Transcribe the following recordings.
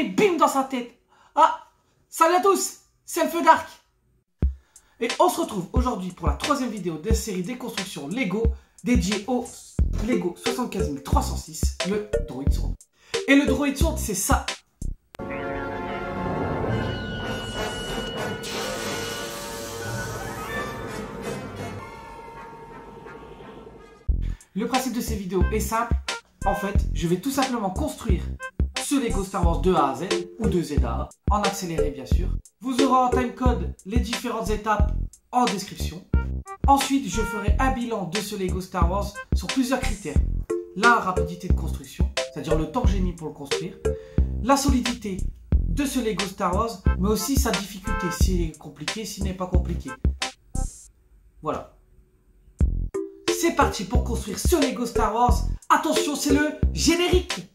mais bim dans sa tête. Ah, salut à tous, c'est le Feu d'Arc. Et on se retrouve aujourd'hui pour la troisième vidéo de la série déconstruction Lego dédiée au Lego 75306, le Droid Sword. Et le Droid Sword, c'est ça. Le principe de ces vidéos est simple. En fait, je vais tout simplement construire ce Lego Star Wars de A à Z, ou de Z à A, en accéléré bien sûr. Vous aurez en timecode les différentes étapes en description. Ensuite, je ferai un bilan de ce Lego Star Wars sur plusieurs critères. La rapidité de construction, c'est-à-dire le temps que j'ai mis pour le construire. La solidité de ce Lego Star Wars, mais aussi sa difficulté, s'il est compliqué, s'il n'est pas compliqué. Voilà. C'est parti pour construire ce Lego Star Wars. Attention, c'est le générique.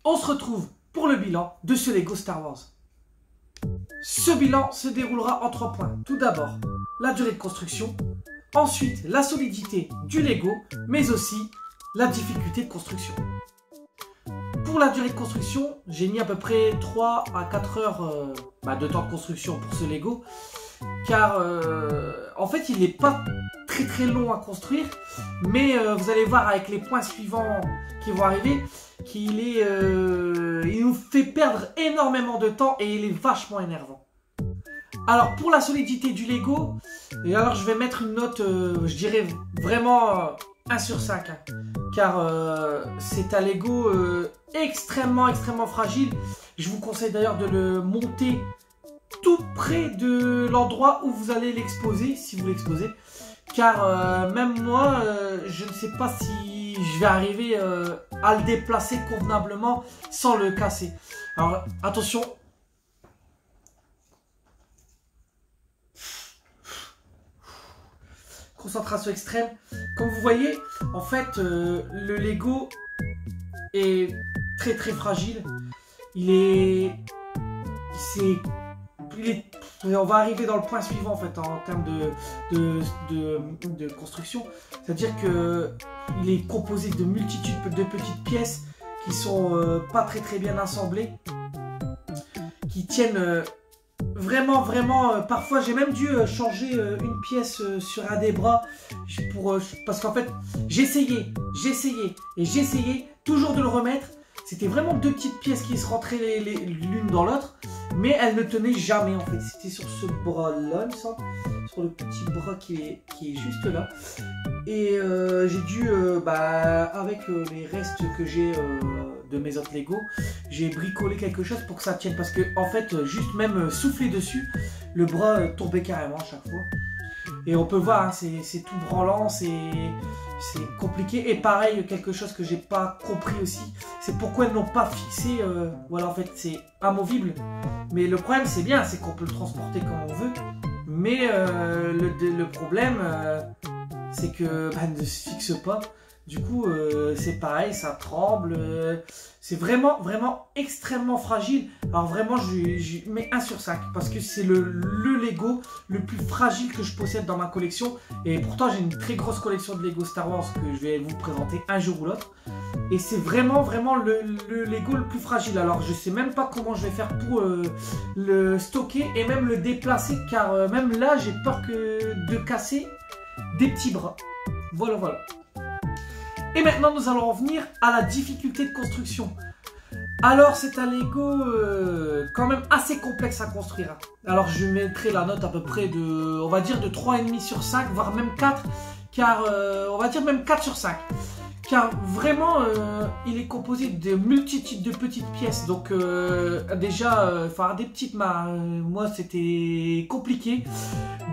On se retrouve pour le bilan de ce Lego Star Wars. Ce bilan se déroulera en 3 points. Tout d'abord, la durée de construction. Ensuite, la solidité du Lego, mais aussi la difficulté de construction. Pour la durée de construction, j'ai mis à peu près 3 à 4 heures de temps de construction pour ce Lego. Car en fait, il n'est pas très long à construire. Mais vous allez voir avec les points suivants qui vont arriver il nous fait perdre énormément de temps et il est vachement énervant. Alors pour la solidité du Lego, et alors je vais mettre une note, je dirais vraiment 1 sur 5. Hein, car c'est un Lego extrêmement fragile. Je vous conseille d'ailleurs de le monter tout près de l'endroit où vous allez l'exposer, si vous l'exposez. Car même moi, je ne sais pas si je vais arriver à le déplacer convenablement sans le casser. Alors attention. Concentration extrême. Comme vous voyez, en fait, le Lego est très fragile. On va arriver dans le point suivant en fait en termes de construction. C'est-à-dire que il est composé de multitudes de petites pièces qui sont pas très bien assemblées, qui tiennent vraiment parfois j'ai même dû changer une pièce sur un des bras parce qu'en fait j'essayais toujours de le remettre. C'était vraiment 2 petites pièces qui se rentraient l'une dans l'autre, mais elles ne tenaient jamais en fait. C'était sur ce bras là, il me semble, sur le petit bras qui est juste là. Et j'ai dû, avec les restes que j'ai de mes autres Lego, j'ai bricolé quelque chose pour que ça tienne. Parce que en fait, juste même souffler dessus, le bras tombait carrément à chaque fois. Et on peut voir, hein, c'est tout branlant, c'est compliqué. Et pareil, quelque chose que j'ai pas compris aussi, c'est pourquoi ils n'ont pas fixé. Voilà, en fait, c'est amovible. Mais le problème, c'est bien, c'est qu'on peut le transporter comme on veut. Mais le problème, c'est que ne se fixe pas. Du coup, c'est pareil, ça tremble. C'est vraiment, vraiment extrêmement fragile. Alors vraiment, je mets 1 sur 5 parce que c'est le Lego le plus fragile que je possède dans ma collection. Et pourtant, j'ai une très grosse collection de Lego Star Wars que je vais vous présenter un jour ou l'autre. Et c'est vraiment, vraiment le Lego le plus fragile. Alors, je sais même pas comment je vais faire pour le stocker et même le déplacer. Car même là, j'ai peur de casser des petits bras. Voilà, voilà. Et maintenant, nous allons en venir à la difficulté de construction. Alors, c'est un Lego quand même assez complexe à construire. Alors, je mettrai la note à peu près de, on va dire, de 3,5 sur 5, voire même 4. Car, on va dire même 4 sur 5. Car vraiment, il est composé de multitudes de petites pièces. Donc, déjà, faire des petites mains, moi, c'était compliqué.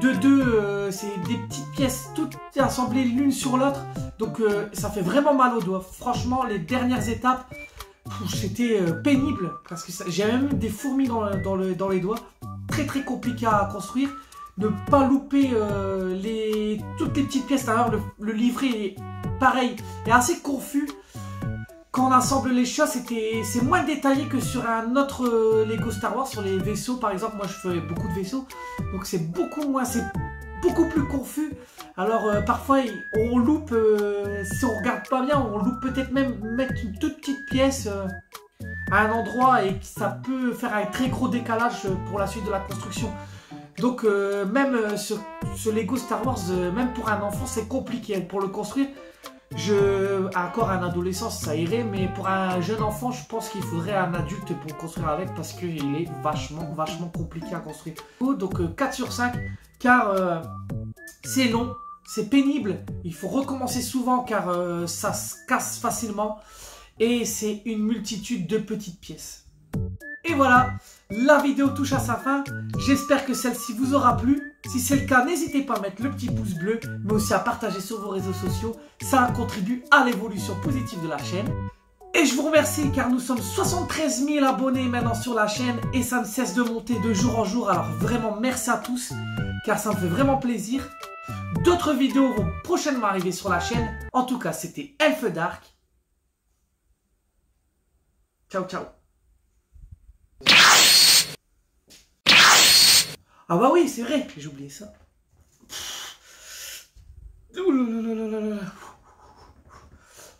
De deux, c'est des petites pièces toutes assemblées l'une sur l'autre. Donc ça fait vraiment mal aux doigts. Franchement, les dernières étapes, c'était pénible. Parce que j'ai même eu des fourmis dans les doigts. Très très compliqué à construire. Ne pas louper toutes les petites pièces. D'ailleurs, le livret est pareil. Est assez confus. Quand on assemble les choses, c'est moins détaillé que sur un autre Lego Star Wars, sur les vaisseaux par exemple. Moi, je fais beaucoup de vaisseaux. Donc c'est beaucoup moins... beaucoup plus confus. Alors parfois on loupe, si on regarde pas bien, on loupe peut-être même mettre une toute petite pièce à un endroit et ça peut faire un très gros décalage pour la suite de la construction. Donc même ce Lego Star Wars, même pour un enfant c'est compliqué pour le construire. Encore un adolescent ça irait, mais pour un jeune enfant je pense qu'il faudrait un adulte pour construire avec parce qu'il est vachement compliqué à construire. Donc 4 sur 5 car c'est long, c'est pénible, il faut recommencer souvent car ça se casse facilement et c'est une multitude de petites pièces. Et voilà, la vidéo touche à sa fin. J'espère que celle-ci vous aura plu. Si c'est le cas, n'hésitez pas à mettre le petit pouce bleu, mais aussi à partager sur vos réseaux sociaux. Ça contribue à l'évolution positive de la chaîne. Et je vous remercie car nous sommes 73 000 abonnés maintenant sur la chaîne et ça ne cesse de monter de jour en jour. Alors vraiment merci à tous car ça me fait vraiment plaisir. D'autres vidéos vont prochainement arriver sur la chaîne. En tout cas, c'était Elfe Dark. Ciao, ciao. Ah bah oui, c'est vrai, j'ai oublié ça.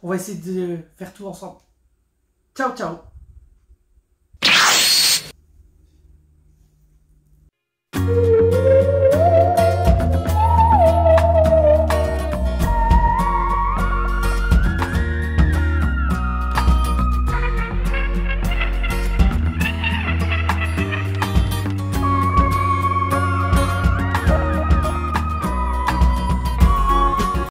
On va essayer de faire tout ensemble. Ciao, ciao.